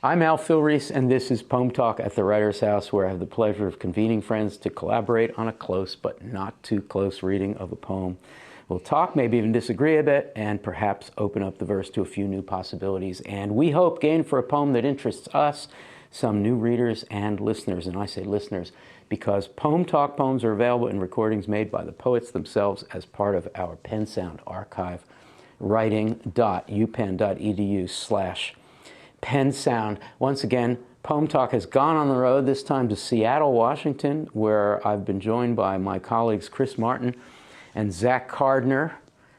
I'm Al Filreis, and this is Poem Talk at the Writer's House, where I have the pleasure of convening friends to collaborate on a close but not too close reading of a poem. We'll talk, maybe even disagree a bit, and perhaps open up the verse to a few new possibilities. And we hope gain for a poem that interests us, some new readers and listeners. And I say listeners because Poem Talk poems are available in recordings made by the poets themselves as part of our Pen Sound archive, writing.upenn.edu/Pen Sound. Once again, Poem Talk has gone on the road, this time to Seattle, Washington, where I've been joined by my colleagues Chris Martin and Zach Cardner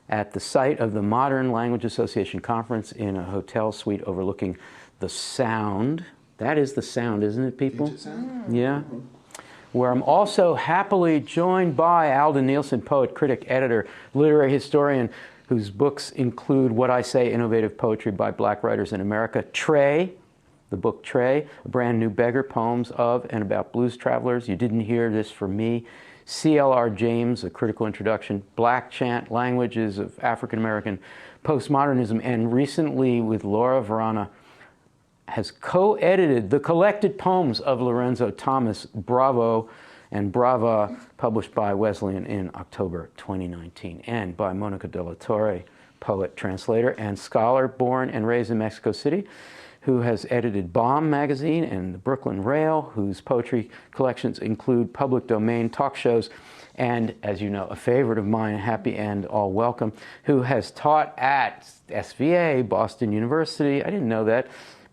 at the site of the Modern Language Association Conference in a hotel suite overlooking the Sound. That is the Sound, isn't it, people? Yeah. Where I'm also happily joined by Aldon, Nielsen, poet, critic, editor, literary historian, whose books include What I Say, Innovative Poetry by Black Writers in America, Trey, the book Trey, A Brand New Beggar, Poems of and About Blues Travelers, You Didn't Hear This From Me, C.L.R. James, A Critical Introduction, Black Chant, Languages of African American Postmodernism, and recently with Laura Varana, has co-edited the collected poems of Lorenzo Thomas, Bravo and Brava, published by Wesleyan in October 2019, and by Monica de la Torre, poet, translator, and scholar born and raised in Mexico City, who has edited Bomb magazine and the Brooklyn Rail, whose poetry collections include public domain talk shows, and, as you know, a favorite of mine, Happy End, All Welcome, who has taught at SVA, Boston University, I didn't know that,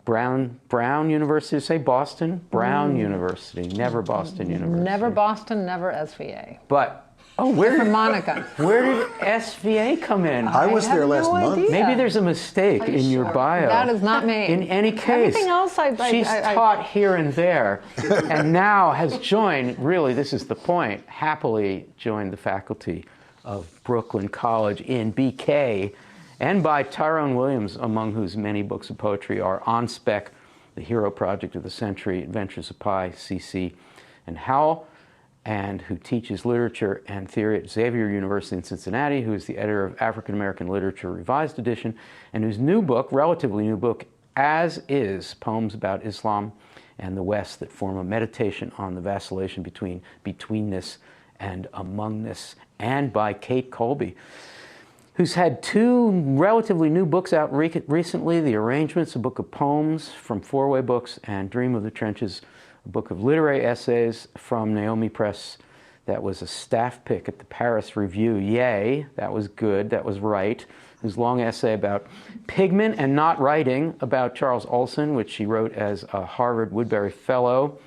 Brown University, say Boston? Brown University, never Boston University. Never Boston, never SVA. But, where did Monica? Where did SVA come in? I was there last month. Idea. Maybe there's a mistake in your bio. That is not me. In any case, everything else she's taught here and there, and now has joined, really, this is the point, happily joined the faculty of Brooklyn College in BK, and by Tyrone Williams, among whose many books of poetry are On Spec, The Hero Project of the Century, Adventures of Pi, CC, and Howl, and who teaches literature and theory at Xavier University in Cincinnati, who is the editor of African American Literature Revised Edition, and whose new book, relatively new book, As Is, Poems About Islam and the West that form a meditation on the vacillation between betweenness and amongness, and by Kate Colby, who's had two relatively new books out recently, The Arrangements, a book of poems from Four-Way Books, and Dream of the Trenches, a book of literary essays from Naomi Press. That was a staff pick at the Paris Review. Yay, that was good, that was right. His long essay about pigment and not writing, about Charles Olson, which she wrote as a Harvard Woodbury Fellow,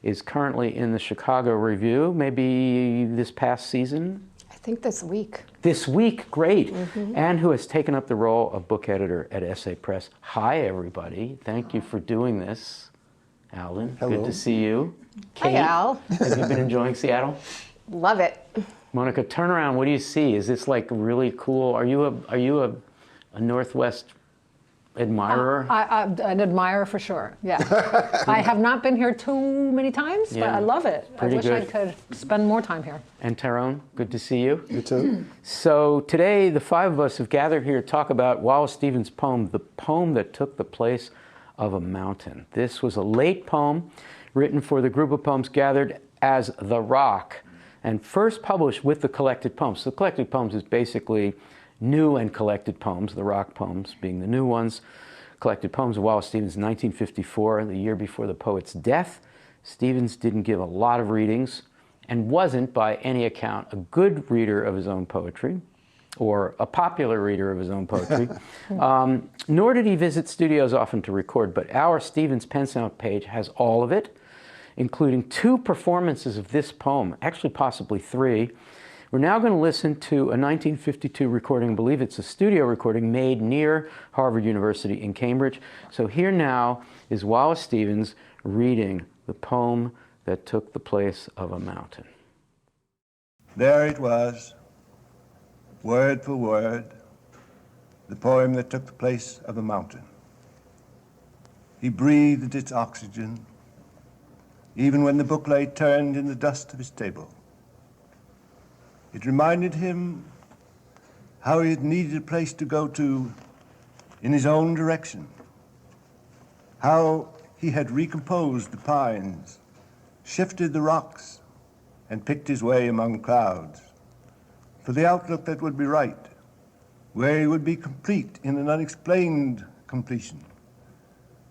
is currently in the Chicago Review, maybe this past season. I think this week. This week, great. And who has taken up the role of book editor at Essay Press. Hi, everybody. Thank you for doing this. Aldon, hello. Good to see you. Kate, Hi, Al. Have you been enjoying Seattle? Love it. Monica, turn around. What do you see? Is this like really cool? Are you a Northwest admirer? An admirer for sure, yeah. I have not been here too many times, but I love it. Pretty I wish good. I could spend more time here. And Tyrone, good to see you. You too. So today, the five of us have gathered here to talk about Wallace Stevens' poem, The Poem That Took the Place of a Mountain. This was a late poem written for the group of poems gathered as The Rock, and first published with the collected poems. So the collected poems is basically new and collected poems, the Rock poems being the new ones. Collected poems of Wallace Stevens in 1954, the year before the poet's death. Stevens didn't give a lot of readings and wasn't, by any account, a good reader of his own poetry, or a popular reader of his own poetry, nor did he visit studios often to record, but our Stevens Pen Sound page has all of it, including 2 performances of this poem, actually possibly 3. We're now going to listen to a 1952 recording, I believe it's a studio recording, made near Harvard University in Cambridge. So here now is Wallace Stevens reading The Poem That Took the Place of a Mountain. There it was, word for word, the poem that took the place of a mountain. He breathed its oxygen, even when the book lay turned in the dust of his table. It reminded him how he had needed a place to go to in his own direction. how he had recomposed the pines, shifted the rocks, and picked his way among clouds for the outlook that would be right, where he would be complete in an unexplained completion.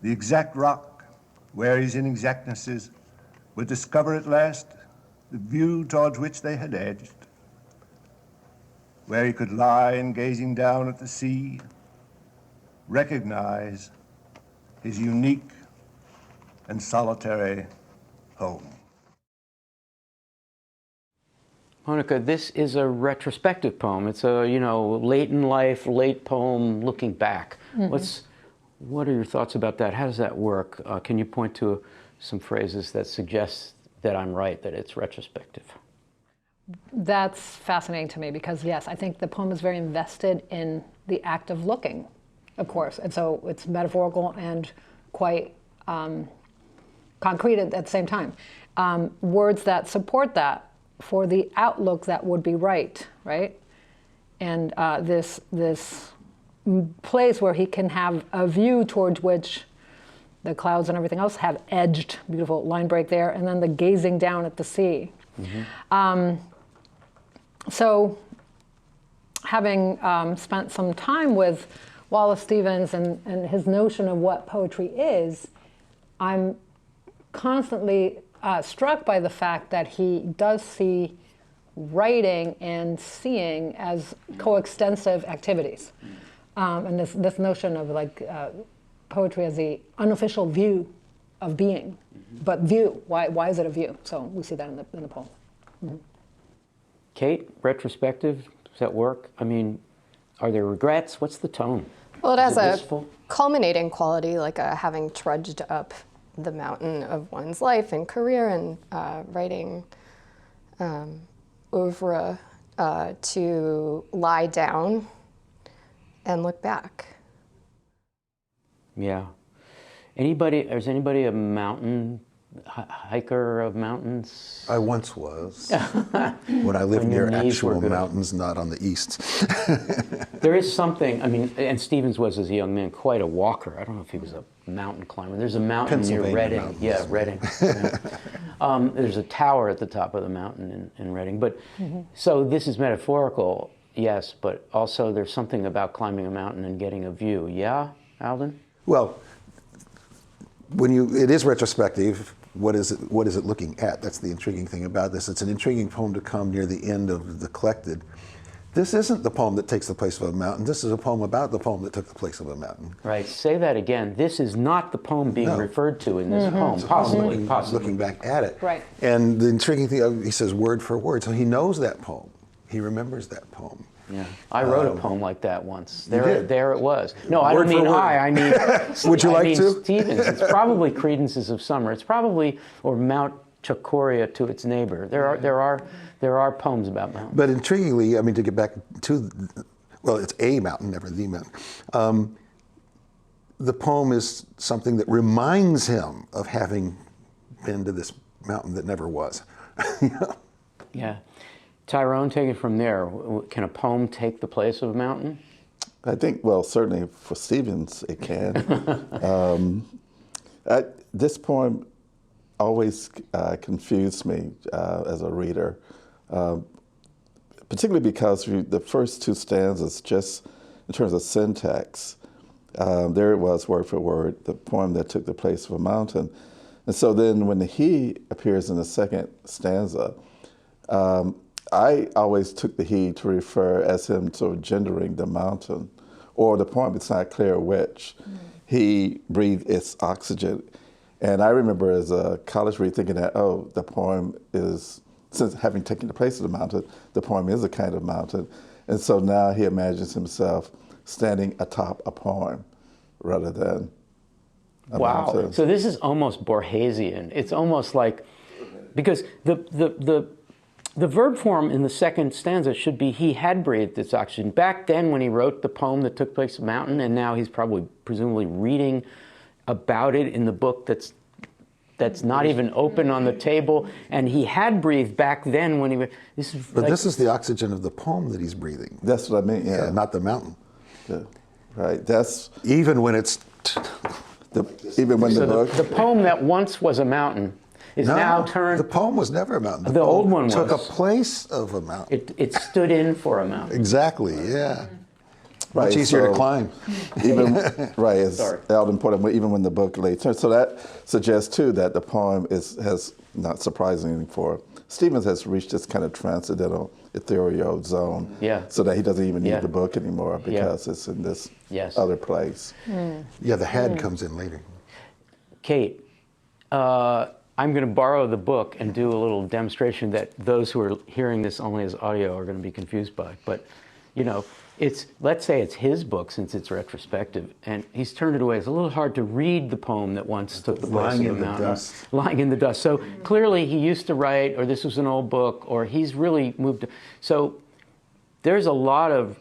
The exact rock, where his inexactnesses would discover at last the view towards which they had edged, where he could lie and gazing down at the sea, recognize his unique and solitary home. Monica, this is a retrospective poem. It's a, late in life, late poem looking back. What are your thoughts about that? How does that work? Can you point to some phrases that suggest that I'm right, that it's retrospective? That's fascinating to me because, yes, I think the poem is very invested in the act of looking, of course. And so it's metaphorical and quite concrete at the same time. Words that support that for the outlook that would be right? And this place where he can have a view towards which the clouds and everything else have edged, beautiful line break there, and then the gazing down at the sea. So having spent some time with Wallace Stevens and his notion of what poetry is, I'm constantly struck by the fact that he does see writing and seeing as coextensive activities. And this notion of poetry as the unofficial view of being, but view. Why is it a view? So we see that in the poem. Kate, retrospective, does that work? I mean, are there regrets? What's the tone? Well, it has a wistful? culminating quality, like having trudged up the mountain of one's life and career and writing oeuvre to lie down and look back. Yeah. Is anybody a mountain hiker of mountains? I once was. When I lived near actual mountains, not on the east. There is something, and Stevens was, as a young man, quite a walker. I don't know if he was a mountain climber. There's a mountain near Reading. Mountains. Yeah, Reading. Yeah. There's a tower at the top of the mountain in Reading. But so this is metaphorical, yes, but also there's something about climbing a mountain and getting a view. Yeah, Aldon? Well, it is retrospective. What is it looking at? That's the intriguing thing about this. It's an intriguing poem to come near the end of the collected. This isn't the poem that takes the place of a mountain. This is a poem about the poem that took the place of a mountain. Right. Say that again. This is not the poem being referred to in this poem. Possibly. Looking back at it. Right. And the intriguing thing, he says word for word. So he knows that poem. He remembers that poem. Yeah, I wrote a poem like that once. You did? There it was. No, I don't mean I mean. Would you like to? Stevens. It's probably Credences of Summer. It's probably or Mount Chocoria to its neighbor. There are poems about mountains. But intriguingly, to get back to, it's a mountain, never the mountain. The poem is something that reminds him of having been to this mountain that never was. Yeah. Tyrone, take it from there. Can a poem take the place of a mountain? I think, certainly for Stevens, it can. This poem always confused me as a reader, particularly because the first two stanzas, just in terms of syntax, there it was, word for word, the poem that took the place of a mountain. And so then when the he appears in the second stanza, I always took the he to refer as him sort of gendering the mountain, or the poem, it's not clear which. He breathed its oxygen. And I remember as a college reader thinking that, the poem is, since having taken the place of the mountain, the poem is a kind of mountain. And so now he imagines himself standing atop a poem rather than a mountain. So this is almost Borgesian. It's almost like, because the verb form in the second stanza should be he had breathed its oxygen. Back then when he wrote the poem that took place in the mountain, and now he's presumably reading about it in the book that's not even open on the table, and he had breathed back then when he was... This is the oxygen of the poem that he's breathing. That's what I mean, yeah. Not the mountain. Yeah. Right, that's... Even when it's Even when So the book. the poem that once was a mountain is now turned. The poem was never a mountain. The old one took was. a place of a mountain. It stood in for a mountain. Exactly, yeah. Right, Much easier to so climb. Even right, as Sorry. Aldon pointed out, even when the book later. So that suggests too that the poem has, not surprisingly for Stevens, has reached this kind of transcendental ethereal zone. Yeah. So that he doesn't even need Yeah. the book anymore because it's in this other place. Yeah, the head comes in later. Kate, I'm going to borrow the book and do a little demonstration that those who are hearing this only as audio are going to be confused by. But, you know, let's say it's his book since it's retrospective, and he's turned it away. It's a little hard to read the poem that once took the place Lying of in the the mountain. dust. Lying in the dust. So clearly he used to write, or this was an old book, or he's really moved. So there's a lot of,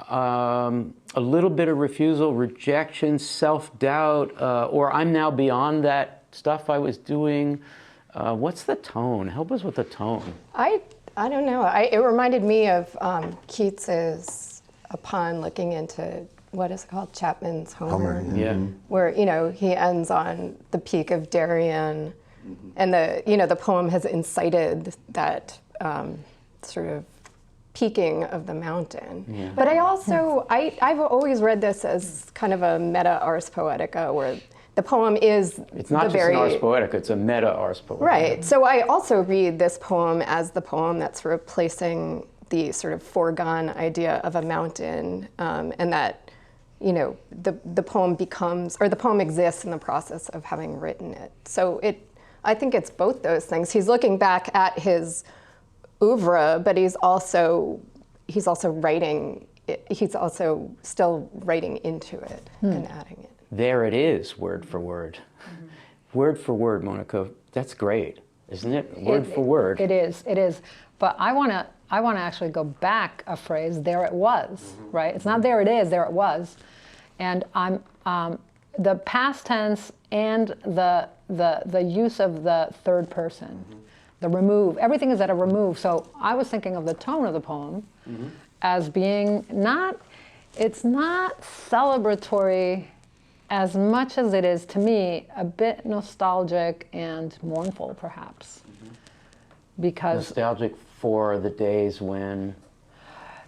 a little bit of refusal, rejection, self-doubt, or I'm now beyond that stuff I was doing. What's the tone? Help us with the tone. I don't know. It reminded me of Keats's Upon looking into, what is it called, Chapman's Homer, Yeah. where, you know, he ends on the peak of Darien, and the poem has incited that sort of peaking of the mountain. Yeah. But I also, I've always read this as kind of a meta ars poetica, where the poem is It's not the just very, an ars poetica, it's a meta ars poetica. right. So I also read this poem as the poem that's replacing the sort of foregone idea of a mountain, and that, you know, the poem becomes, or the poem exists in the process of having written it. So I think it's both those things. He's looking back at his oeuvre, but he's also writing. He's also still writing into it and adding it. There it is, word for word. Word for word, Monica. That's great, isn't it? Word for word. It is. But I want to actually go back a phrase. There it was, right? It's not there it is. There it was, and I'm the past tense and the use of the third person, the remove. Everything is at a remove. So I was thinking of the tone of the poem as being it's not celebratory as much as it is, to me, a bit nostalgic and mournful, perhaps. Because Nostalgic for the days when...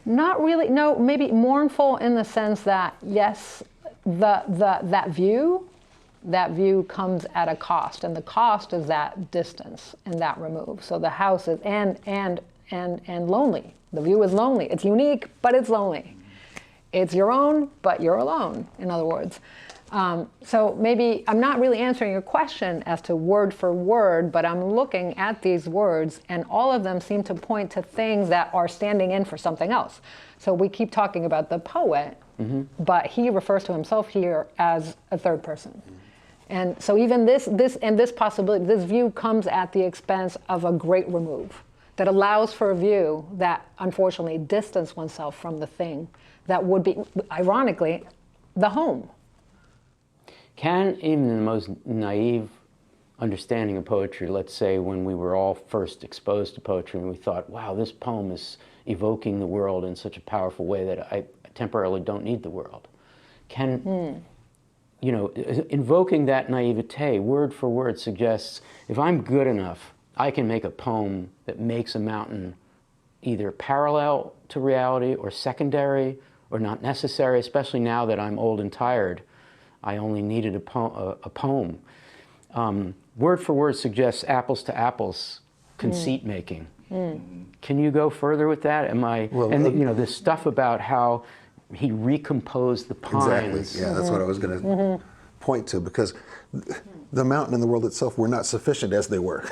not really, no, maybe mournful in the sense that, yes, that view comes at a cost, and the cost is that distance and that remove. So the house is, and lonely. The view is lonely. It's unique, but it's lonely. It's your own, but you're alone, in other words. So maybe I'm not really answering your question as to word for word, but I'm looking at these words, and all of them seem to point to things that are standing in for something else. So we keep talking about the poet, but he refers to himself here as a third person. And so even this possibility, this view comes at the expense of a great remove that allows for a view that unfortunately distances oneself from the thing that would be, ironically, the home. Can even the most naive understanding of poetry, let's say when we were all first exposed to poetry and we thought, wow, this poem is evoking the world in such a powerful way that I temporarily don't need the world. Can, you know, invoking that naivete, word for word, suggests if I'm good enough, I can make a poem that makes a mountain either parallel to reality or secondary or not necessary, especially now that I'm old and tired. I only needed a poem. Word for word suggests apples to apples conceit making. Can you go further with that? You know, this stuff about how he recomposed the pines. Exactly. Yeah, that's what I was going to point to, because the mountain and the world itself were not sufficient as they were.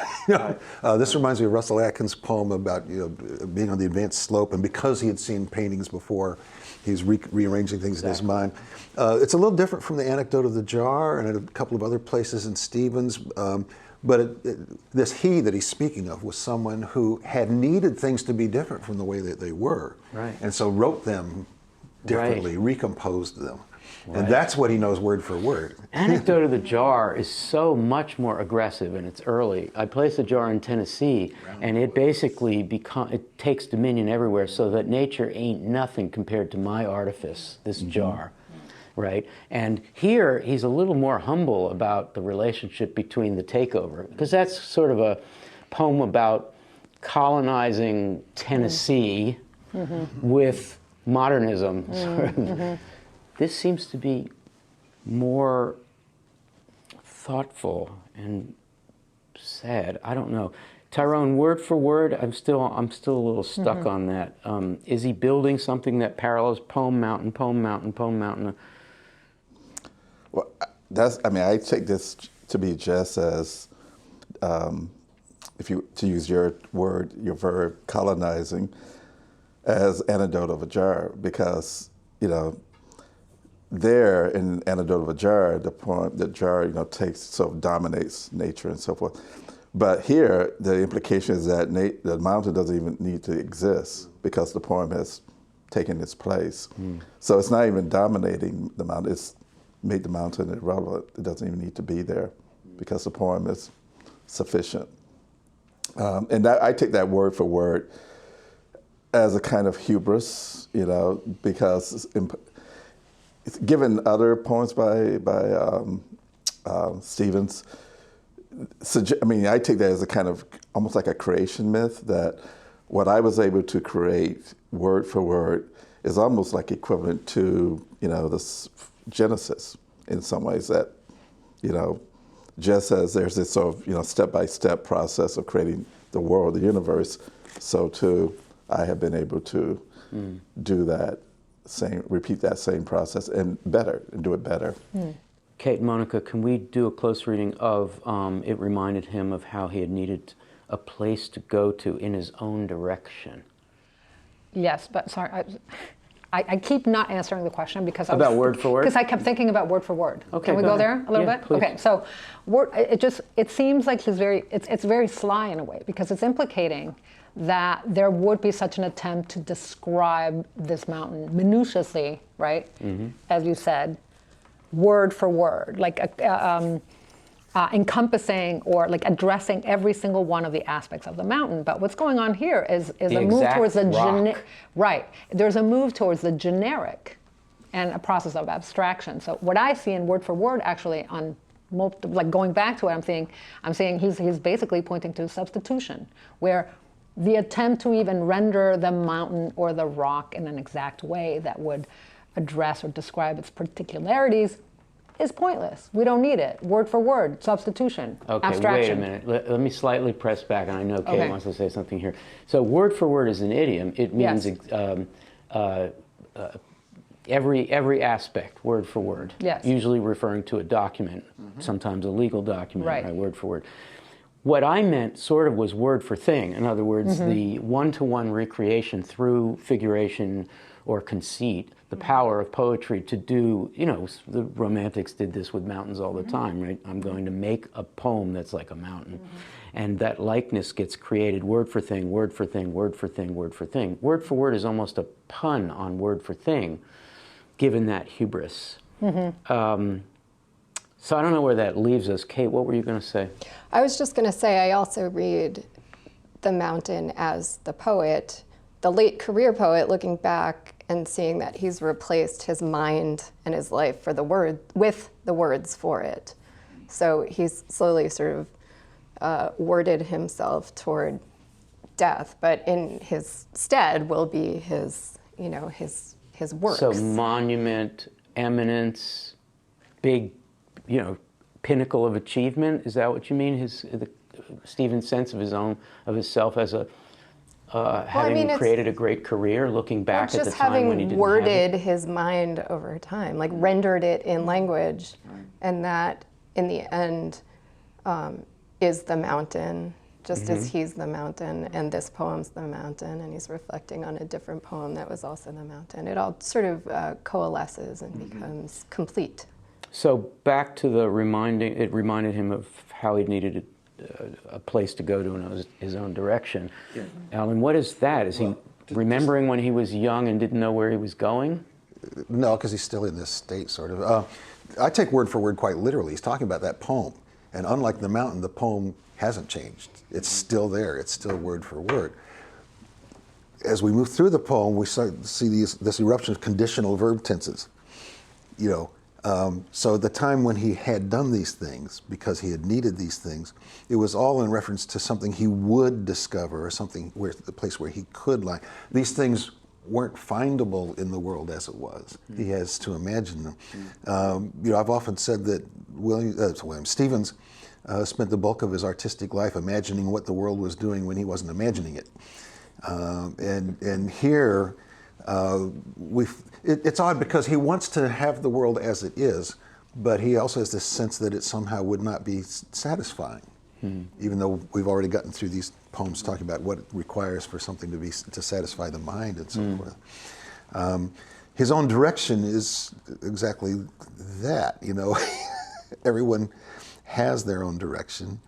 This reminds me of Russell Atkins' poem about being on the advanced slope, and because he had seen paintings before, he's rearranging things in his mind. It's a little different from the anecdote of the jar and a couple of other places in Stevens. But this he that he's speaking of was someone who had needed things to be different from the way that they were. Right. And so wrote them differently, recomposed them. And that's what he knows word for word. Anecdote of the Jar is so much more aggressive, and it's early. I placed the jar in Tennessee, and it basically it takes dominion everywhere, so that nature ain't nothing compared to my artifice, this jar. right? And here he's a little more humble about the relationship between the takeover, because that's sort of a poem about colonizing Tennessee with modernism. This seems to be more thoughtful and sad. I don't know. Tyrone, word for word, I'm still a little stuck on that. Is he building something that parallels poem mountain, poem mountain, poem mountain? Well, I take this to be just as, to use your word, your verb, colonizing, as Anecdote of a Jar, because, there in Anecdote of a Jar, the jar, dominates nature and so forth. But here, the implication is that the mountain doesn't even need to exist because the poem has taken its place. So it's not even dominating the mountain, it's made the mountain irrelevant. It doesn't even need to be there because the poem is sufficient. And I take that word for word as a kind of hubris, because given other poems by Stevens, I take that as a kind of almost like a creation myth, that what I was able to create word for word is almost like equivalent to, this Genesis in some ways, that, just as there's this sort of, step-by-step process of creating the world, the universe, so too I have been able to do that repeat that same process and do it better. Kate and Monica, can we do a close reading of it reminded him of how he had needed a place to go to in his own direction? Yes, but sorry, I keep not answering the question because about word for word? Because I kept thinking about word for word. Okay, can we go ahead. there a little Yeah, bit? please. Okay, so it seems like it's very sly in a way, because it's implicating that there would be such an attempt to describe this mountain minutiously, right? As you said, word for word, like encompassing or like addressing every single one of the aspects of the mountain. But what's going on here is a move towards the right. There's a move towards the generic and a process of abstraction. So what I see in word for word, actually, on like going back to it, I'm saying he's basically pointing to substitution, where the attempt to even render the mountain or the rock in an exact way that would address or describe its particularities is pointless. We don't need it. Word for word, substitution, abstraction. Wait a minute. Let me slightly press back, and I know Kate wants to say something here. So word for word is an idiom. It means every aspect, word for word. Yes. Usually referring to a document, sometimes a legal document, right, word for word. What I meant sort of was word for thing. In other words, the one-to-one recreation through figuration or conceit, the power of poetry to do, the Romantics did this with mountains all the time, right? I'm going to make a poem that's like a mountain. And that likeness gets created word for thing, word for thing, word for thing, word for thing. Word for word is almost a pun on word for thing, given that hubris. So I don't know where that leaves us. Kate, what were you going to say? I was just going to say I also read the mountain as the poet, the late career poet, looking back and seeing that he's replaced his mind and his life with the words for it. So he's slowly sort of worded himself toward death, but in his stead will be his works. So monument, eminence, big, pinnacle of achievement. Is that what you mean? Stephen's sense of himself as a having created a great career, looking back at the time when he didn't have it. Just having worded his mind over time, like rendered it in language, and that in the end is the mountain, just as he's the mountain, and this poem's the mountain, and he's reflecting on a different poem that was also the mountain. It all sort of coalesces and becomes complete. So back to it reminded him of how he needed a place to go to in his own direction. Yeah. Aldon, what is that? Is he remembering when he was young and didn't know where he was going? No, because he's still in this state, sort of. I take word for word quite literally. He's talking about that poem. And unlike the mountain, the poem hasn't changed. It's still there. It's still word for word. As we move through the poem, we start to see this eruption of conditional verb tenses. you know, so the time when he had done these things, because he had needed these things, it was all in reference to something he would discover, or something where the place where he could lie. These things weren't findable in the world as it was. He has to imagine them. You know, I've often said that William Stevens spent the bulk of his artistic life imagining what the world was doing when he wasn't imagining it. And here, it's odd because he wants to have the world as it is, but he also has this sense that it somehow would not be satisfying, even though we've already gotten through these poems talking about what it requires for something to satisfy the mind and so forth. His own direction is exactly that, you know. Everyone has their own direction,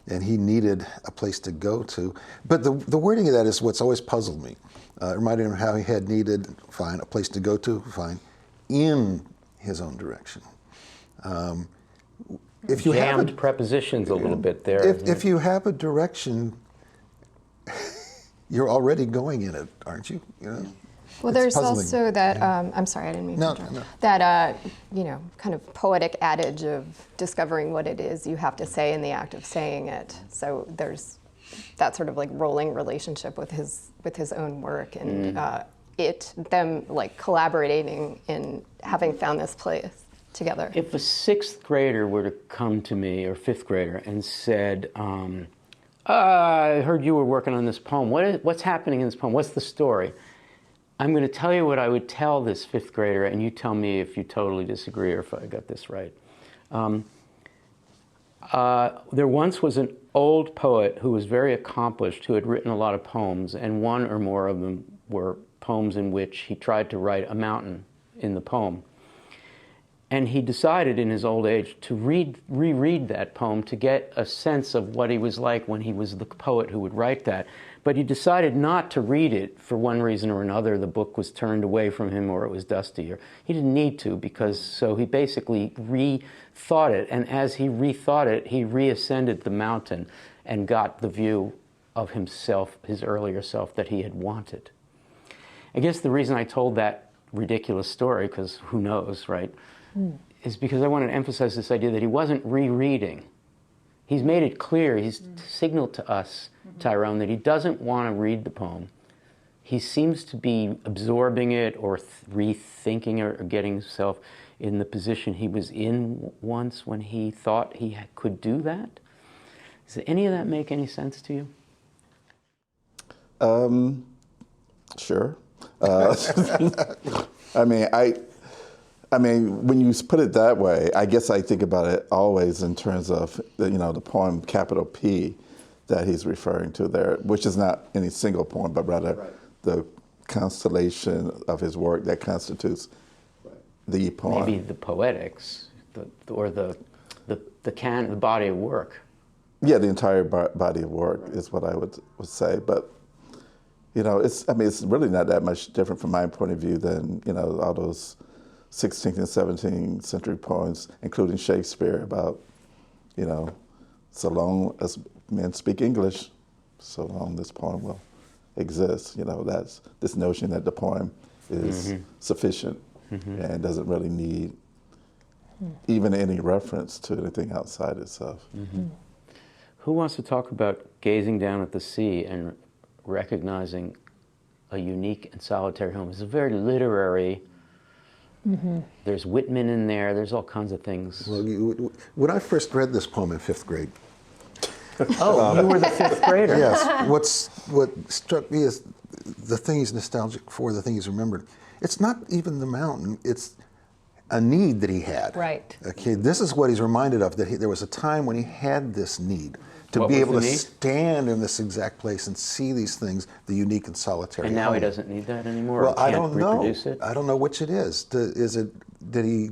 and he needed a place to go to. But the wording of that is what's always puzzled me. It reminded him how he had needed, fine, a place to go to, fine, in his own direction. If you Jammed prepositions a little bit there. If you have a direction, you're already going in it, aren't you? You know? Well, It's there's puzzling. also that, I'm sorry, I didn't mean to interrupt. No. That, you know, kind of poetic adage of discovering what it is you have to say in the act of saying it. So there's that sort of like rolling relationship with his own work and them like collaborating in having found this place together. If a sixth grader were to come to me, or fifth grader, and said, I heard you were working on this poem. What's happening in this poem? What's the story? I'm going to tell you what I would tell this fifth grader, and you tell me if you totally disagree or if I got this right. There once was an old poet who was very accomplished, who had written a lot of poems, and one or more of them were poems in which he tried to write a mountain in the poem. And he decided in his old age to reread that poem to get a sense of what he was like when he was the poet who would write that. But he decided not to read it for one reason or another. The book was turned away from him, or it was dusty, or he didn't need to, so he basically rethought it. And as he rethought it, he reascended the mountain and got the view of himself, his earlier self, that he had wanted. I guess the reason I told that ridiculous story, because who knows, right, is because I wanted to emphasize this idea that he wasn't rereading. He's made it clear, he's signaled to us, Tyrone, that he doesn't want to read the poem. He seems to be absorbing it or rethinking it or getting himself in the position he was in once when he thought he could do that. Does any of that make any sense to you? Sure. I mean, when you put it that way, I guess I think about it always in terms of the poem capital P that he's referring to there, which is not any single poem, but rather the constellation of his work that constitutes the poem. Maybe the poetics, or the body of work. Yeah, the entire body of work is what I would say, but. It's really not that much different from my point of view than, all those 16th and 17th century poems, including Shakespeare, about, so long as men speak English, so long this poem will exist. That's this notion that the poem is sufficient and doesn't really need even any reference to anything outside itself. Who wants to talk about gazing down at the sea and recognizing a unique and solitary home? It's a very literary, there's Whitman in there, there's all kinds of things. Well, when I first read this poem in fifth grade. You were the fifth grader. Yes, what struck me is the thing he's nostalgic for, the thing he's remembered. It's not even the mountain, it's a need that he had. Right. Okay, this is what he's reminded of, that there was a time when he had this need. To What be was able the to need? stand in this exact place and see these things, the unique and solitary. And now he home. doesn't need that anymore? Well, or I can't don't know. reproduce it? I don't know which it is. Did he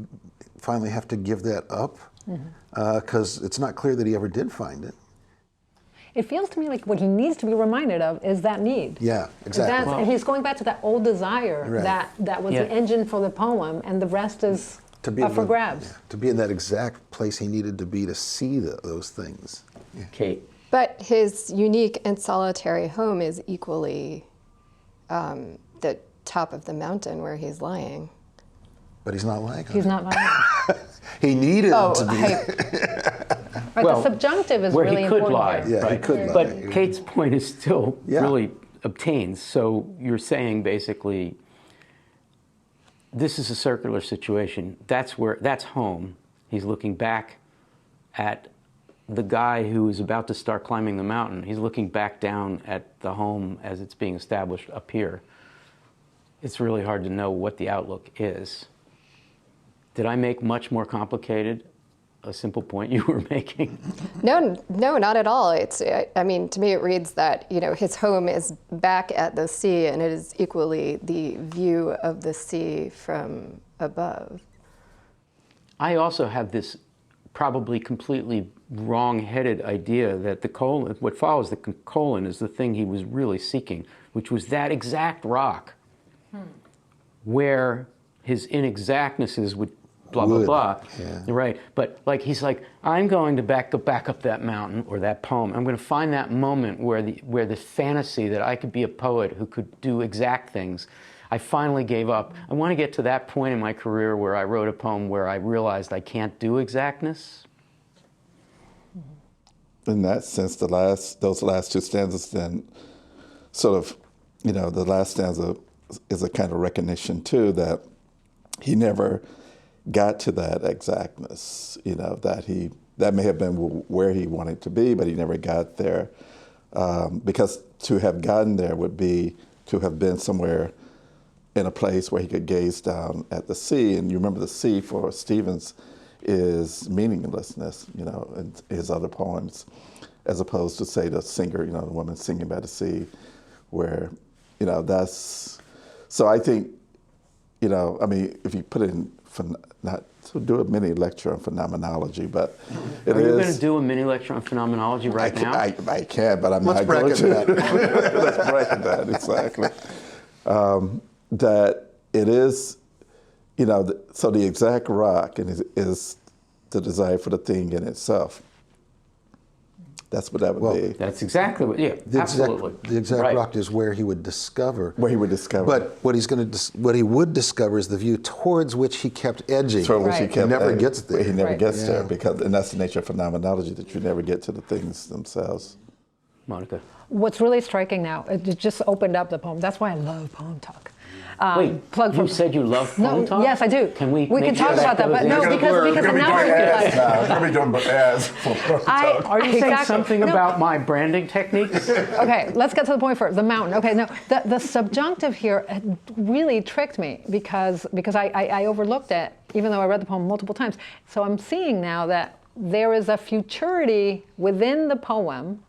finally have to give that up? Because it's not clear that he ever did find it. It feels to me like what he needs to be reminded of is that need. Yeah, exactly. And he's going back to that old desire Right. that was Yeah. the engine for the poem, and the rest is up for grabs. To be in that exact place he needed to be to see those things. Yeah. Kate. But his unique and solitary home is equally the top of the mountain where he's lying. But he's not like He's her. not like He needed to be. Right, Well, the subjunctive is where really he could important lie. here. Yeah, he right? could lie. But Kate's point is still Yeah. really obtains. So you're saying basically, this is a circular situation. That's home. He's looking back at the guy who is about to start climbing the mountain. He's looking back down at the home as it's being established up here. It's really hard to know what the outlook is. Did I make much more complicated a simple point you were making? No, not at all. I mean, to me, it reads that, you know, his home is back at the sea, and it is equally the view of the sea from above. I also have this probably completely wrong-headed idea that the colon, what follows the colon, is the thing he was really seeking, which was that exact rock where his inexactnesses would blah, blah, blah. Yeah. Right. But like he's like, I'm going to back up that mountain or that poem. I'm going to find that moment where the fantasy that I could be a poet who could do exact things. I finally gave up. I want to get to that point in my career where I wrote a poem where I realized I can't do exactness. In that sense, those last two stanzas then sort of, you know, the last stanza is a kind of recognition too that he never got to that exactness, you know, that may have been where he wanted to be, but he never got there. Because to have gotten there would be to have been somewhere in a place where he could gaze down at the sea. And you remember the sea for Stevens is meaninglessness, you know, in his other poems, as opposed to, say, the singer, you know, the woman singing by the sea, where, you know, that's, so I think, you know, I mean, if you put it in, not to do a mini lecture on phenomenology, but it Are you is. going to do a mini lecture on phenomenology right now? I can, but I'm Let's not going bracket to. that. Let's bracket that, exactly. That it is, you know, so the exact rock is the desire for the thing in itself. That's what that would be. That's exactly what, yeah, absolutely. The exact Right. rock is where he would discover. Where he would discover. But what he would discover is the view towards which he kept edging. Toward which he Right. kept, never gets there. He never Right. gets there, Yeah. and that's the nature of phenomenology, that you never get to the things themselves. Monica. What's really striking now, it just opened up the poem. That's why I love PoemTalk. Wait, plug you for- said you love No, PoemTalk? yes, I do. Can we can make talk sure about that, goes but in? no, because now I realize. We're going to be doing ads for PoemTalk. Are you saying Exactly. something No. about my branding techniques? Okay, let's get to the point first. The mountain. Okay, no, the subjunctive here really tricked me because I overlooked it, even though I read the poem multiple times. So I'm seeing now that there is a futurity within the poem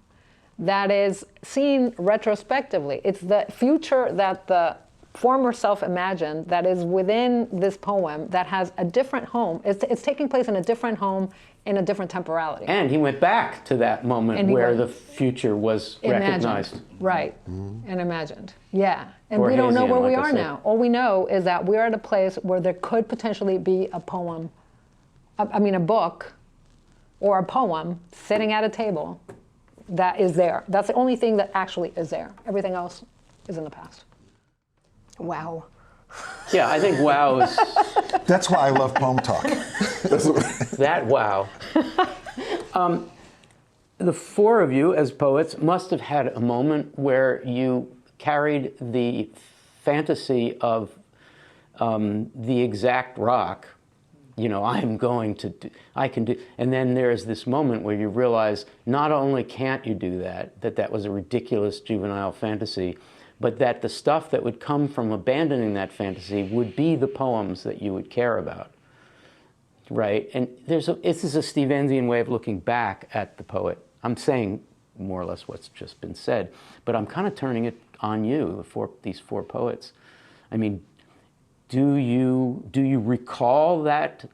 that is seen retrospectively. It's the future that the former self imagined that is within this poem that has a different home. It's taking place in a different home in a different temporality. And he went back to that moment And he where went- the future was recognized. Right, and imagined. Yeah, and we don't know Borgesian, where we like I are said. now. All we know is that we're at a place where there could potentially be a poem, a book or a poem sitting at a table that is there. That's the only thing that actually is there. Everything else is in the past. Wow. Yeah, I think wow is That's why I love PoemTalk. that wow. The four of you as poets must have had a moment where you carried the fantasy of the exact rock. You know, I can do, and then there's this moment where you realize not only can't you do that was a ridiculous juvenile fantasy, but that the stuff that would come from abandoning that fantasy would be the poems that you would care about, right? And this is a Stevensian way of looking back at the poet. I'm saying more or less what's just been said, but I'm kind of turning it on you, these four poets. I mean, do you recall that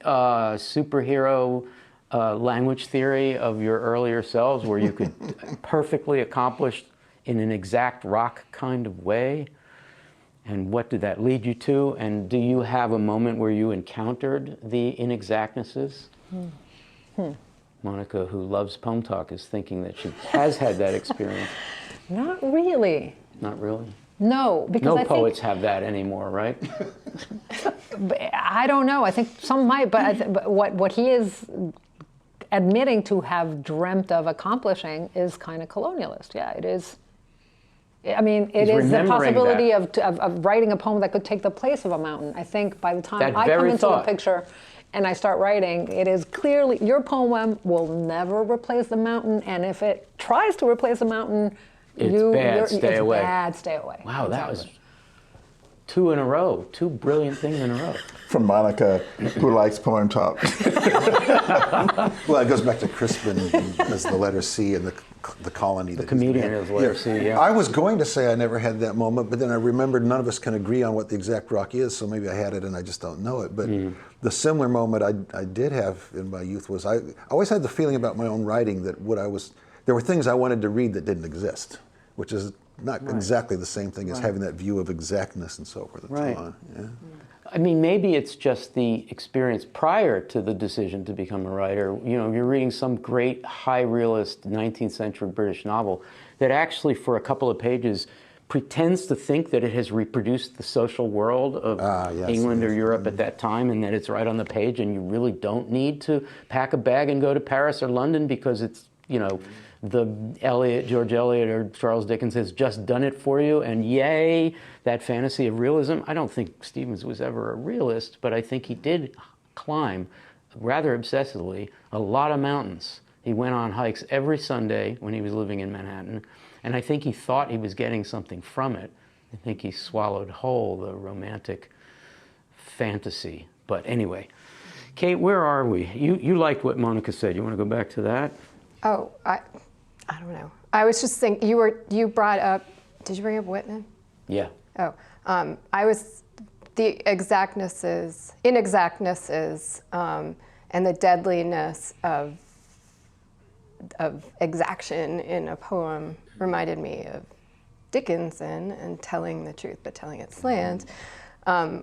superhero language theory of your earlier selves where you could perfectly accomplish in an exact rock kind of way? And what did that lead you to? And do you have a moment where you encountered the inexactnesses? Monica, who loves PoemTalk, is thinking that she has had that experience. Not really. Not really. No, because No I poets think have that anymore, right? I don't know. I think some might, but what he is admitting to have dreamt of accomplishing is kind of colonialist. Yeah, it is. I mean, it He's is the remembering possibility of writing a poem that could take the place of a mountain. I think by the time That I come very into the thought. picture and I start writing, it is clearly, your poem will never replace the mountain, and if it tries to replace the mountain, It's bad, stay away. It's bad, stay away. Wow, that was Exactly. 2 in a row, 2 brilliant things in a row. From Monica, who likes PoemTalk. Well, it goes back to Crispin as the letter C and the colony. The comedian is letter C, yeah. I was going to say I never had that moment, but then I remembered none of us can agree on what the exact rock is, so maybe I had it and I just don't know it. But the similar moment I did have in my youth was I always had the feeling about my own writing that there were things I wanted to read that didn't exist, which is not exactly the same thing as having that view of exactness and so forth. And Right. so on. Yeah. I mean, maybe it's just the experience prior to the decision to become a writer. You know, you're reading some great high realist 19th century British novel that actually for a couple of pages pretends to think that it has reproduced the social world of England or Europe at that time, and that it's right on the page, and you really don't need to pack a bag and go to Paris or London because it's, you know, George Eliot or Charles Dickens has just done it for you, and yay, that fantasy of realism. I don't think Stevens was ever a realist, but I think he did climb, rather obsessively, a lot of mountains. He went on hikes every Sunday when he was living in Manhattan, and I think he thought he was getting something from it. I think he swallowed whole the romantic fantasy. But anyway, Kate, where are we? You liked what Monica said. You want to go back to that? Oh, I don't know. I was just thinking, you brought up, did you bring up Whitman? Yeah. Oh, I was, the inexactnesses, and the deadliness of exaction in a poem reminded me of Dickinson and telling the truth but telling it slant,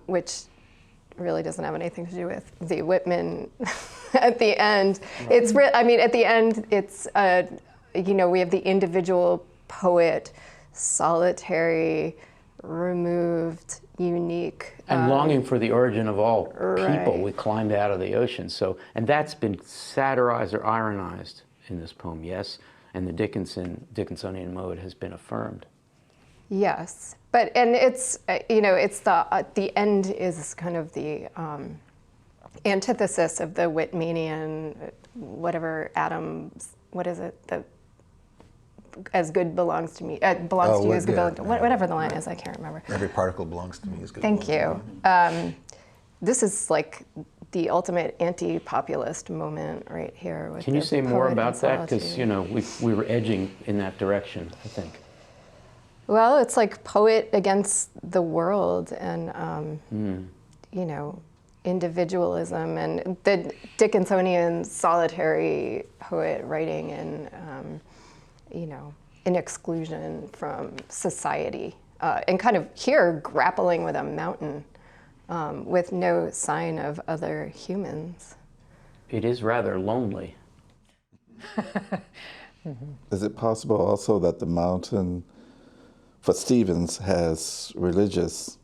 which really doesn't have anything to do with the Whitman at the end. It's I mean, at the end, it's you know, we have the individual poet, solitary, removed, unique, And longing for the origin of all people. Right. We climbed out of the ocean. So, and that's been satirized or ironized in this poem, yes. And the Dickinsonian mode has been affirmed. Yes, but and it's you know, it's the end is kind of the antithesis of the Whitmanian, whatever Adams, what is it, the as good belongs to me, belongs to you as good belongs to, whatever the line is, I can't remember. Every particle belongs to me. Is good. Thank you. This is like the ultimate anti-populist moment right here. With Can you the say more poet in about that? Because, solitude. you know, we were edging in that direction, I think. Well, it's like poet against the world and, you know, individualism and the Dickinsonian solitary poet writing in, you know, in exclusion from society and kind of here grappling with a mountain with no sign of other humans. It is rather lonely. Is it possible also that the mountain, for Stevens, has religious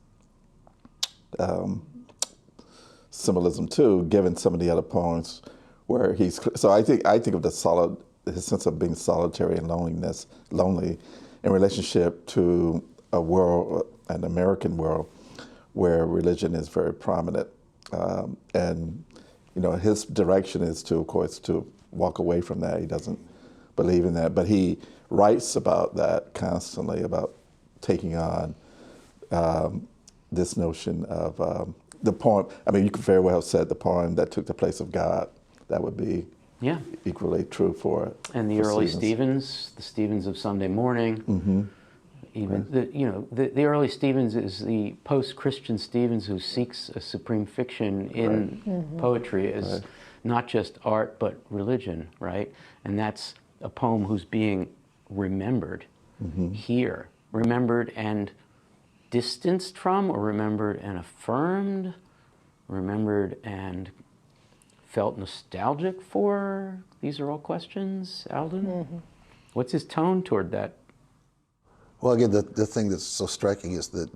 symbolism too, given some of the other poems where he's, so I think of his sense of being solitary and lonely in relationship to a world, an American world, where religion is very prominent. And, you know, his direction is to, of course, to walk away from that. He doesn't believe in that, but he writes about that constantly, about taking on this notion of the poem. I mean, you could very well have said the poem that took the place of God. That would be equally true for And the early Stevens, the Stevens of Sunday Morning, even the early Stevens is the post-Christian Stevens who seeks a supreme fiction in poetry as not just art but religion, right? And that's a poem who's being remembered here, remembered and distanced from, or remembered and affirmed, remembered and felt nostalgic for. These are all questions, Aldon. What's his tone toward that? Well, again, the thing that's so striking is that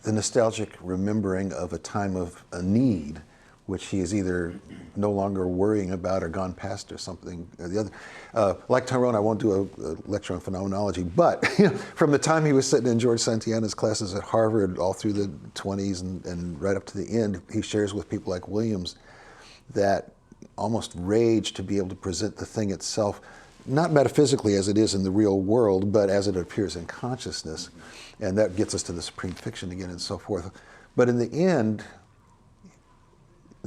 the nostalgic remembering of a time of a need, which he is either no longer worrying about or gone past or something or the other. Like Tyrone, I won't do a lecture on phenomenology, but from the time he was sitting in George Santayana's classes at Harvard all through the 20s and right up to the end, he shares with people like Williams that almost rage to be able to present the thing itself, not metaphysically as it is in the real world, but as it appears in consciousness. And that gets us to the supreme fiction again and so forth. But in the end,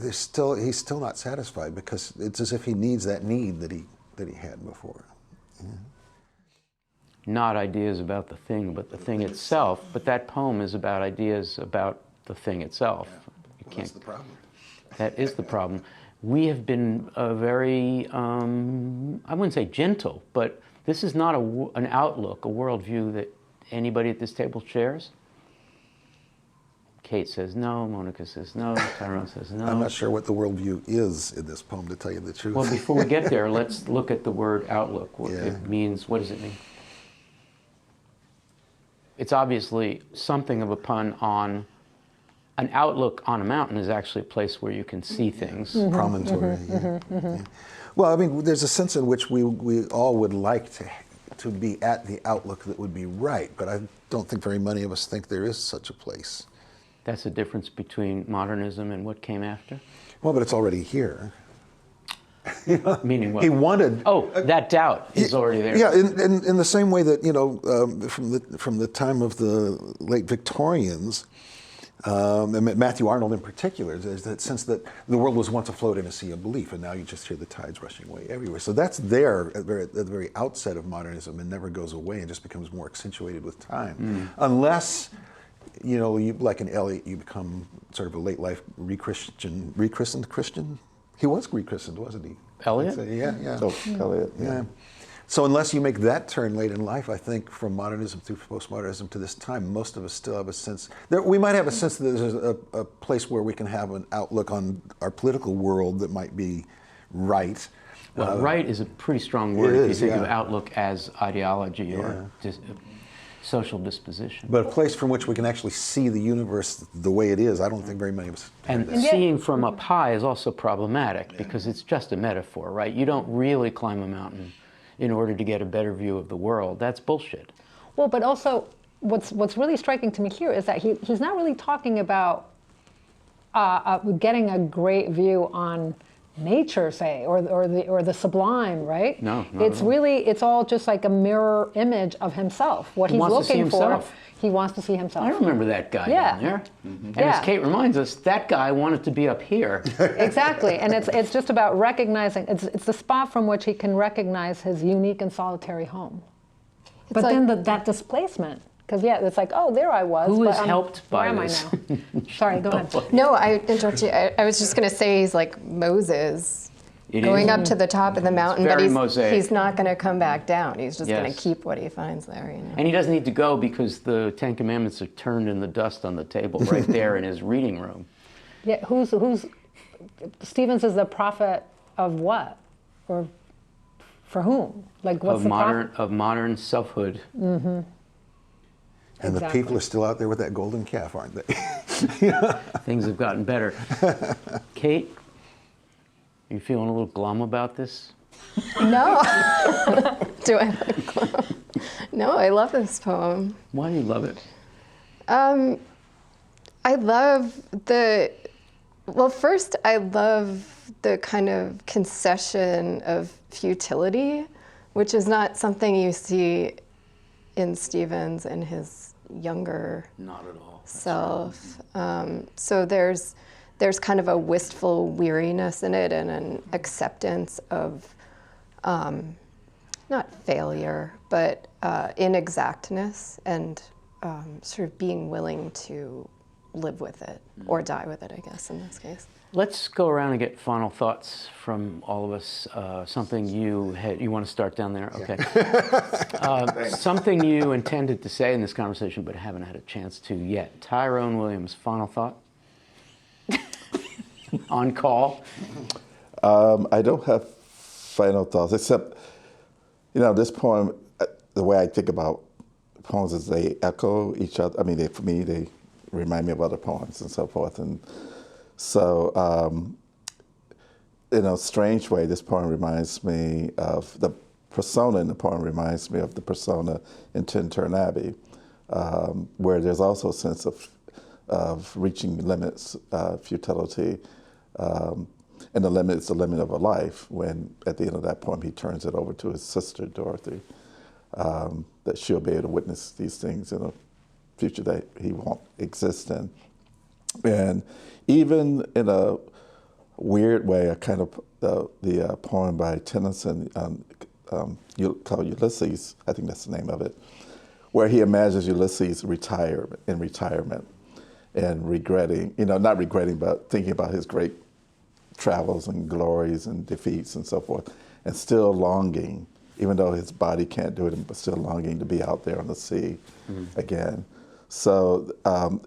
he's still not satisfied, because it's as if he needs that need that he had before. Yeah. Not ideas about the thing, but the thing itself. But that poem is about ideas about the thing itself. Yeah. Well, that's the problem. That is the problem. We have been very, I wouldn't say gentle, but this is not an outlook, a worldview that anybody at this table shares. Kate says no, Monica says no, Tyrone says no. I'm not sure what the worldview is in this poem, to tell you the truth. Well, before we get there, let's look at the word outlook. What it means, what does it mean? It's obviously something of a pun on, an outlook on a mountain is actually a place where you can see things. Mm-hmm. Promontory, yeah. Well, I mean, there's a sense in which we all would like to be at the outlook that would be right, but I don't think very many of us think there is such a place. That's the difference between modernism and what came after? Well, but it's already here. Meaning what? He wanted... Oh, that doubt is already there. Yeah, in the same way that, from the time of the late Victorians, and Matthew Arnold in particular, there's that sense that the world was once afloat in a sea of belief, and now you just hear the tides rushing away everywhere. So that's there at the very outset of modernism, and never goes away and just becomes more accentuated with time. Unless, you, like in Eliot, you become sort of a late life rechristened Christian. He was rechristened, wasn't he? Eliot? Yeah. Oh, Eliot, yeah. So unless you make that turn late in life, I think from modernism through postmodernism to this time, most of us still have a sense, we might have a sense that there's a place where we can have an outlook on our political world that might be right. Well, right is a pretty strong word if you think of yeah. outlook as ideology or social disposition. But a place from which we can actually see the universe the way it is, I don't think very many of us have And that. seeing from up high is also problematic because it's just a metaphor, right? You don't really climb a mountain in order to get a better view of the world. That's bullshit. Well, but also, what's really striking to me here is that he's not really talking about getting a great view on nature, say, or the sublime, right? No, not it's at all. really, it's all just like a mirror image of himself. What He he's wants to see looking for, himself. he wants to see himself. I remember that guy Yeah. down there. And Yeah. as Kate reminds us, that guy wanted to be up here. Exactly, and it's just about recognizing, it's the spot from which he can recognize his unique and solitary home. But like- then that displacement, because it's like, oh, there I was. Who but is helped by where this? am I now? Sorry, go ahead. No, I interrupted you. I was just going to say he's like Moses. It Going is. up to the top of the mountain, but very mosaic. he's not going to come back down. He's just going Yes. to keep what he finds there. And he doesn't need to go because the Ten Commandments are turned in the dust on the table right there in his reading room. Yeah, who's Stevens is the prophet of what, or for whom? Like, what's Of the modern selfhood. And the Exactly. people are still out there with that golden calf, aren't they? Things have gotten better. Kate, are you feeling a little glum about this? No. Do I look glum? No, I love this poem. Why do you love it? I love first, I love the kind of concession of futility, which is not something you see in Stevens and his younger Not at all. self. So there's kind of a wistful weariness in it and an acceptance of not failure, but inexactness and sort of being willing to live with it or die with it, I guess, in this case. Let's go around and get final thoughts from all of us. Something you want to start down there? Okay. Something you intended to say in this conversation but haven't had a chance to yet. Tyrone Williams, final thought? On call? I don't have final thoughts, except, this poem, the way I think about poems is they echo each other. I mean, for me, they remind me of other poems and so forth. And so, in a strange way, this poem reminds me of the persona in the poem reminds me of the persona in Tintern Abbey, where there's also a sense of reaching limits, futility, and the limit is the limit of a life, when at the end of that poem he turns it over to his sister Dorothy, that she'll be able to witness these things in a future that he won't exist in. And even in a weird way, a kind of the poem by Tennyson called Ulysses, I think that's the name of it, where he imagines Ulysses in retirement and regretting, not regretting, but thinking about his great travels and glories and defeats and so forth, and still longing, even though his body can't do it, but still longing to be out there on the sea again. So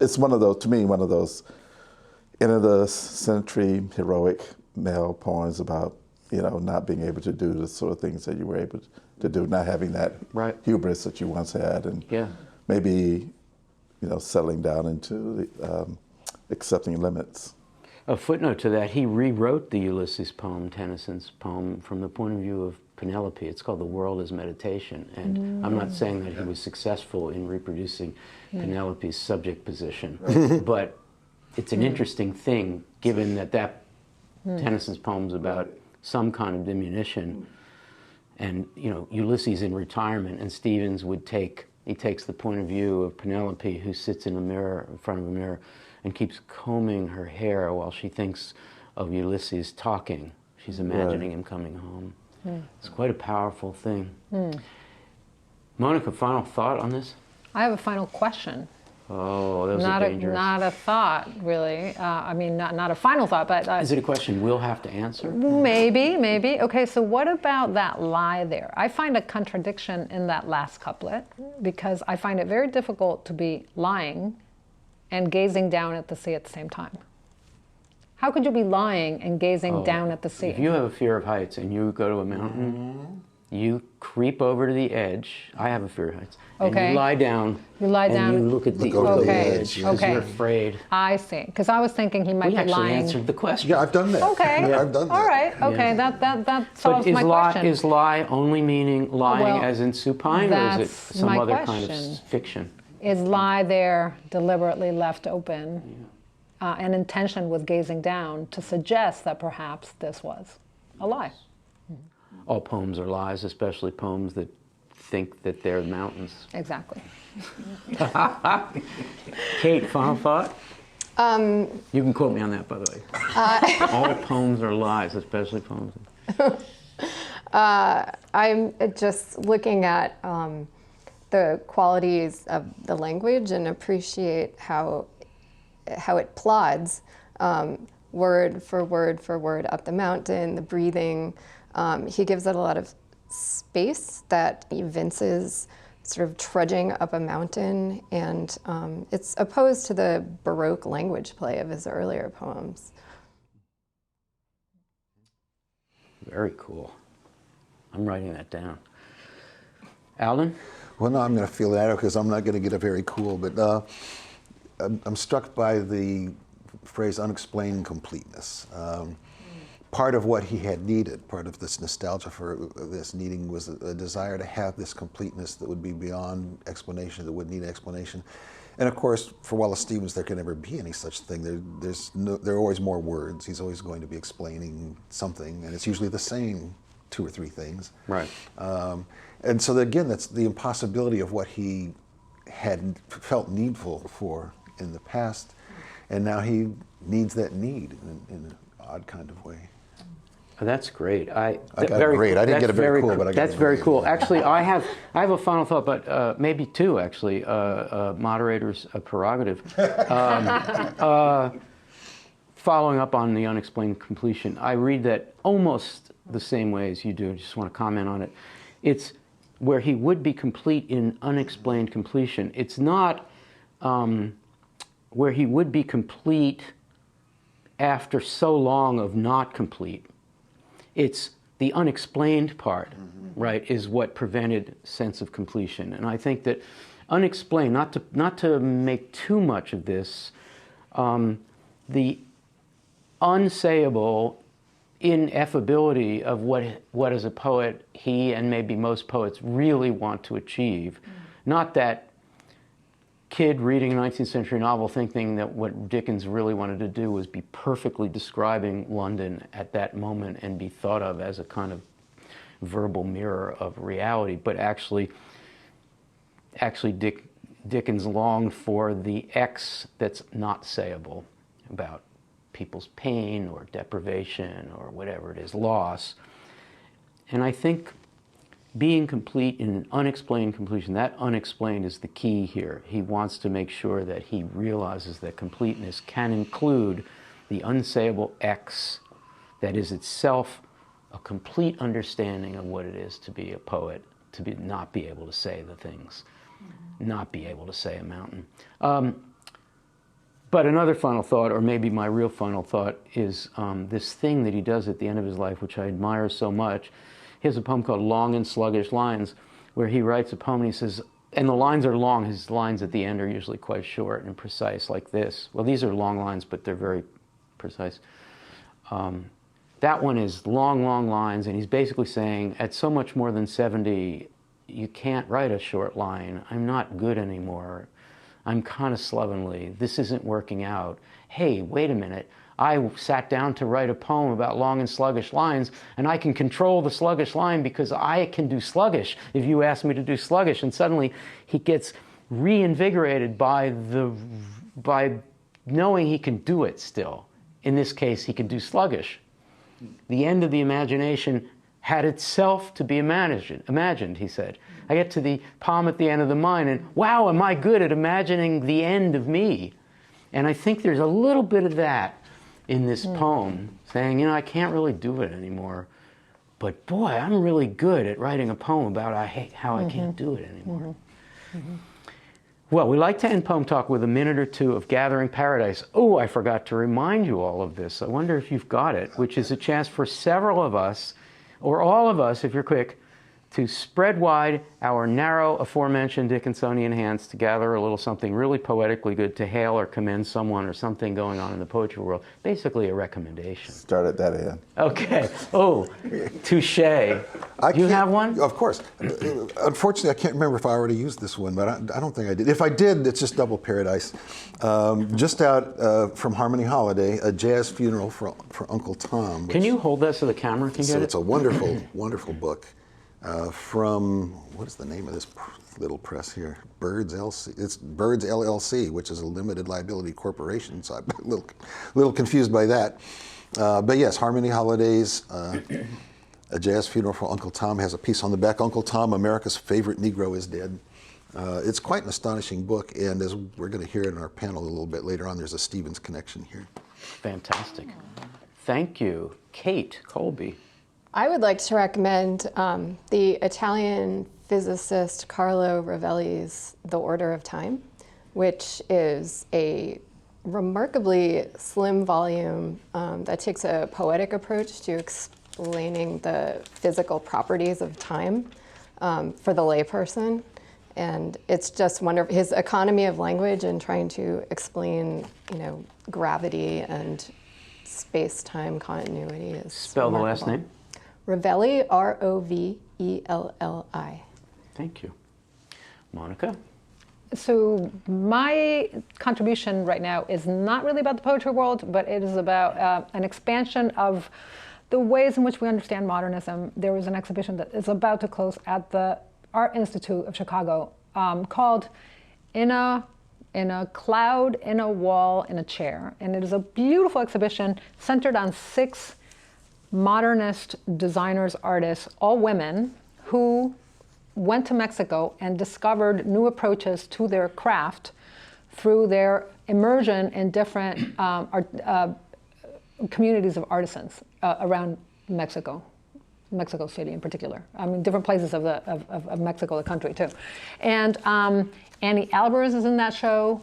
it's one of those, to me, one of those end of the century heroic male poems about, not being able to do the sort of things that you were able to do, not having that hubris that you once had, and maybe, settling down into accepting limits. A footnote to that, he rewrote the Ulysses poem, Tennyson's poem, from the point of view of Penelope. It's called The World as Meditation. And I'm not saying that he was successful in reproducing Penelope's subject position, but it's an interesting thing, given that Tennyson's poem's about some kind of diminution, and Ulysses in retirement, and Stevens takes the point of view of Penelope, who sits in front of a mirror, and keeps combing her hair while she thinks of Ulysses talking. She's imagining him coming home. It's quite a powerful thing. Monica, final thought on this? I have a final question. Oh, those are dangerous. Not a thought, really. Not a final thought, but... Is it a question we'll have to answer? Maybe. Okay, so what about that lie there? I find a contradiction in that last couplet, because I find it very difficult to be lying and gazing down at the sea at the same time. How could you be lying and gazing down at the sea? If you have a fear of heights and you go to a mountain, you creep over to the edge. I have a fear of heights. Okay. And you lie down. And you look at the edge because you're afraid. I see. Because I was thinking he might be lying. We actually answered the question. Yeah, I've done that. Okay. Yeah, I've done that. All right. Okay. Yeah. That solves my question. Is lie only meaning lying as in supine, or is it some other kind of fiction? Is lie there deliberately left open? And intention was gazing down to suggest that perhaps this was a lie. All poems are lies, especially poems that think that they're mountains. Exactly. Kate, final thought? You can quote me on that, by the way. All poems are lies, especially poems. I'm just looking at the qualities of the language and appreciate how it plods word for word up the mountain, the breathing. He gives it a lot of space that evinces sort of trudging up a mountain, and it's opposed to the Baroque language play of his earlier poems. Very cool. I'm writing that down. Aldon? Well, no, I'm going to feel that out because I'm not going to get a very cool, but I'm struck by the phrase unexplained completeness. Part of what he had needed, part of this nostalgia for this needing, was a desire to have this completeness that would be beyond explanation, that would need explanation. And of course, for Wallace Stevens, there can never be any such thing. There are always more words. He's always going to be explaining something, and it's usually the same 2 or 3 things. Right. And so again, that's the impossibility of what he had felt needful for in the past, and now he needs that need in an odd kind of way. That's great. I got great. I didn't get a very cool, but I got that's very cool. Actually, I have a final thought, but maybe 2 actually. Moderator's prerogative. Following up on the unexplained completion, I read that almost the same way as you do. I just want to comment on it. It's where he would be complete in unexplained completion. It's not where he would be complete after so long of not complete. It's the unexplained part, right, is what prevented sense of completion. And I think that unexplained, not to make too much of this, the unsayable ineffability of what as a poet he and maybe most poets really want to achieve. Not that kid reading a 19th century novel thinking that what Dickens really wanted to do was be perfectly describing London at that moment and be thought of as a kind of verbal mirror of reality, but actually Dickens longed for the X that's not sayable about people's pain or deprivation or whatever it is, loss. And I think being complete in an unexplained completion, that unexplained is the key here. He wants to make sure that he realizes that completeness can include the unsayable X that is itself a complete understanding of what it is to be a poet, not be able to say the things, not be able to say a mountain. But another final thought, or maybe my real final thought, is this thing that he does at the end of his life, which I admire so much. He has a poem called Long and Sluggish Lines, where he writes a poem and he says, and the lines are long, his lines at the end are usually quite short and precise like this. Well, these are long lines, but they're very precise. That one is long, long lines, and he's basically saying, at so much more than 70, you can't write a short line. I'm not good anymore. I'm kind of slovenly. This isn't working out. Hey, wait a minute. I sat down to write a poem about long and sluggish lines, and I can control the sluggish line because I can do sluggish if you ask me to do sluggish. And suddenly he gets reinvigorated by knowing he can do it still. In this case, he can do sluggish. The end of the imagination had itself to be imagined, he said. I get to the poem at the end of the mind, and wow, am I good at imagining the end of me? And I think there's a little bit of that in this poem, saying, I can't really do it anymore, but boy, I'm really good at writing a poem about how I can't do it anymore. Well, we like to end Poem Talk with a minute or two of Gathering Paradise. Oh, I forgot to remind you all of this. I wonder if you've got it, which is a chance for several of us, or all of us, if you're quick, to spread wide our narrow, aforementioned Dickinsonian hands to gather a little something really poetically good to hail or commend someone or something going on in the poetry world. Basically a recommendation. Start at that end. Okay. Oh, touche. Do you have one? Of course. Unfortunately, I can't remember if I already used this one, but I don't think I did. If I did, it's just Double Paradise. Just out from Harmony Holiday, A Jazz Funeral for Uncle Tom. Can you hold that so the camera can get it? It's a wonderful, wonderful book. From, what is the name of this little press here? Birds LC. It's Birds LLC, which is a limited liability corporation, so I'm a little confused by that. But yes, Harmony Holidays, A Jazz Funeral for Uncle Tom has a piece on the back, Uncle Tom, America's Favorite Negro is Dead. It's quite an astonishing book, and as we're going to hear it in our panel a little bit later on, there's a Stevens connection here. Fantastic. Thank you. Kate, Colby. I would like to recommend the Italian physicist Carlo Rovelli's The Order of Time, which is a remarkably slim volume that takes a poetic approach to explaining the physical properties of time for the layperson. And it's just wonderful. His economy of language and trying to explain, gravity and space-time continuity is Spell remarkable. the last name. Rovelli, R-O-V-E-L-L-I. Thank you. Monica? So my contribution right now is not really about the poetry world, but it is about an expansion of the ways in which we understand modernism. There was an exhibition that is about to close at the Art Institute of Chicago called In a Cloud, in a Wall, in a Chair. And it is a beautiful exhibition centered on 6 modernist designers, artists, all women, who went to Mexico and discovered new approaches to their craft through their immersion in different communities of artisans around Mexico City in particular. I mean, different places of Mexico, the country too. And Annie Albers is in that show.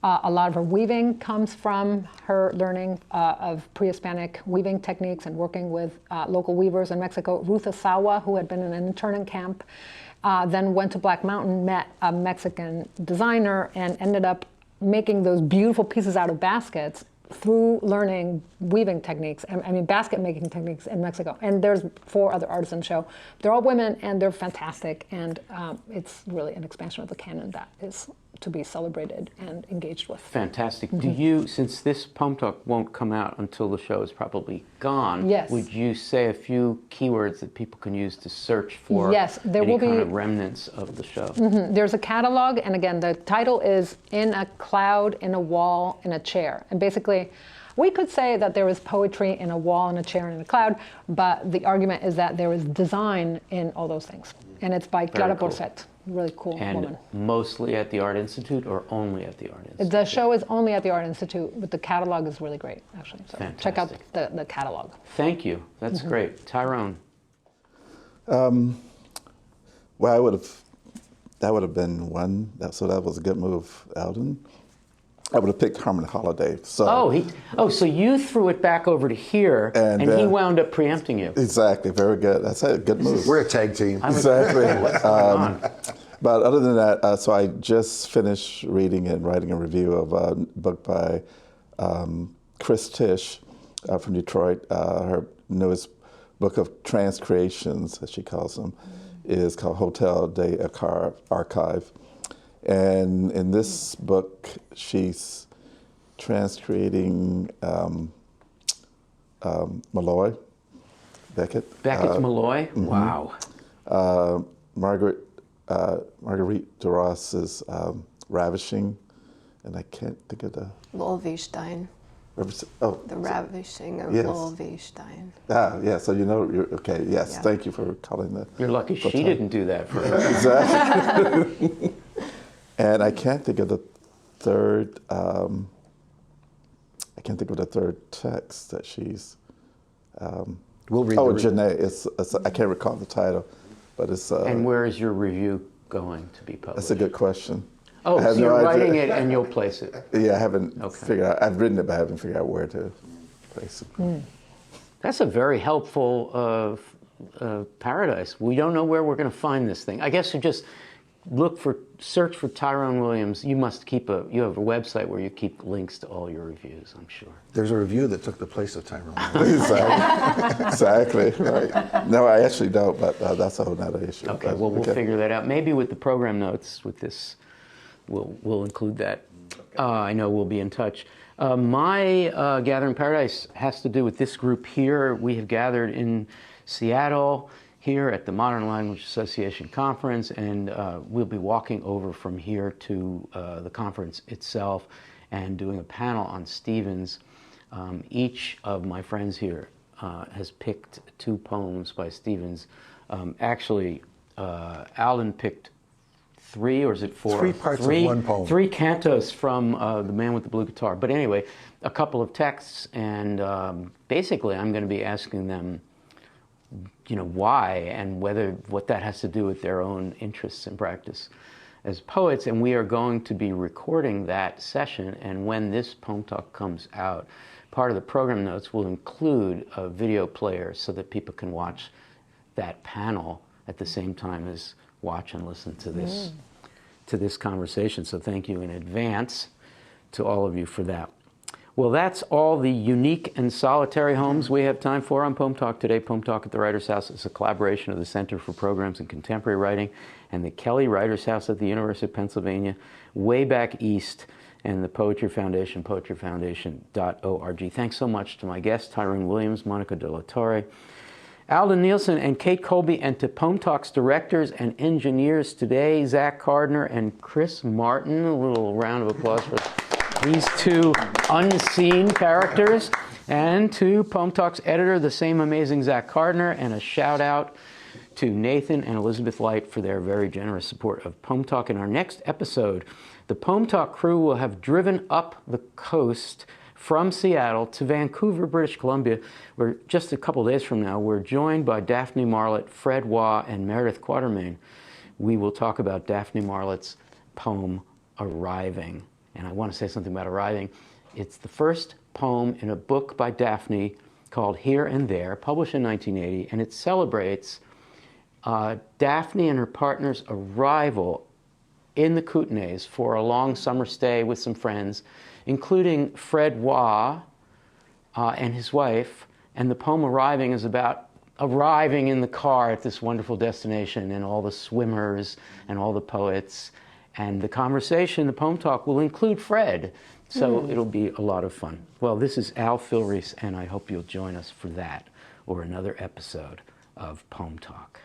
A lot of her weaving comes from her learning of pre-Hispanic weaving techniques and working with local weavers in Mexico. Ruth Asawa, who had been in an internment camp then went to Black Mountain, met a Mexican designer, and ended up making those beautiful pieces out of baskets through learning weaving techniques, basket making techniques in Mexico. And there's 4 other artists in the show. They're all women, and they're fantastic, and it's really an expansion of the canon that is to be celebrated and engaged with. Fantastic. Do you, since this Poem Talk won't come out until the show is probably gone, Yes. would you say a few keywords that people can use to search for Yes, there any will kind be- of remnants of the show? There's a catalog, and again, the title is In a Cloud, in a Wall, in a Chair. And basically, we could say that there is poetry in a wall, in a chair, and in a cloud, but the argument is that there is design in all those things. And it's by Clara cool. Porcet, really cool And woman. mostly at the Art Institute or only at the Art Institute? The show is only at the Art Institute, but the catalog is really great, actually. So check out Fantastic. the catalog. Thank you. That's great. Tyrone. Well, that would have been one. So that was a good move, Aldon. I would have picked Harmon Holiday. So So you threw it back over to here, and he wound up preempting you. exactly, very good. That's a good move. We're a tag team. Exactly. What's going on? But other than that, so I just finished reading and writing a review of a book by Chris Tisch from Detroit. Her newest book of transcreations, as she calls them, is called Hotel de Archive. And in this book, she's transcreating Malloy, Beckett. Malloy? Wow. Marguerite Duras' Ravishing, and I can't think of the... Wolfenstein. Oh, The Ravishing of Yes. Wolfenstein. yeah, so you know, you're, okay, yes, Yeah. Thank you for calling that. You're lucky she didn't do that for us. Exactly. And I can't think of the third, text that she's... We'll read Oh, the Janae, it's, I can't recall the title, but it's... And where is your review going to be published? That's a good question. Oh, I have so you're no idea. writing it and you'll place it. Yeah, I haven't Okay. figured out. I've written it, but I haven't figured out where to place it. That's a very helpful paradise. We don't know where we're going to find this thing. I guess you just search for Tyrone Williams. You have a website where you keep links to all your reviews, I'm sure. There's a review that took the place of Tyrone. Exactly. Right. No, I actually don't, but that's a whole nother issue. Okay, But well, we'll figure that out. Maybe with the program notes, with this, we'll include that. I know we'll be in touch. My Gathering Paradise has to do with this group here. We have gathered in Seattle here at the Modern Language Association Conference, and we'll be walking over from here to the conference itself and doing a panel on Stevens. Each of my friends here has picked 2 poems by Stevens. Actually, Aldon picked 3, or is it 4? 3 parts of one poem. 3 cantos from The Man with the Blue Guitar. But anyway, a couple of texts, and basically I'm going to be asking them, why and what that has to do with their own interests and practice as poets. And we are going to be recording that session, and when this Poem Talk comes out, part of the program notes will include a video player so that people can watch that panel at the same time as watch and listen to this conversation. So thank you in advance to all of you for that. Well, that's all the unique and solitary homes we have time for on Poem Talk today. Poem Talk at the Writers' House is a collaboration of the Center for Programs in Contemporary Writing and the Kelly Writers' House at the University of Pennsylvania, way back east, and the Poetry Foundation, poetryfoundation.org. Thanks so much to my guests, Tyrone Williams, Monica de la Torre, Aldon Nielsen, and Kate Colby, and to Poem Talk's directors and engineers today, Zach Gardner and Chris Martin. A little round of applause for these 2 unseen characters. And to Poem Talk's editor, the same amazing Zach Gardner, and a shout out to Nathan and Elizabeth Light for their very generous support of Poem Talk. In our next episode, the Poem Talk crew will have driven up the coast from Seattle to Vancouver, British Columbia, where just a couple days from now, we're joined by Daphne Marlett, Fred Waugh, and Meredith Quatermain. We will talk about Daphne Marlett's poem, Arriving. And I want to say something about Arriving. It's the first poem in a book by Daphne called Here and There, published in 1980, and it celebrates Daphne and her partner's arrival in the Kootenays for a long summer stay with some friends, including Fred Waugh and his wife. And the poem Arriving is about arriving in the car at this wonderful destination and all the swimmers and all the poets. And the conversation, the Poem Talk, will include Fred. So it'll be a lot of fun. Well, this is Al Filreis, and I hope you'll join us for that or another episode of Poem Talk.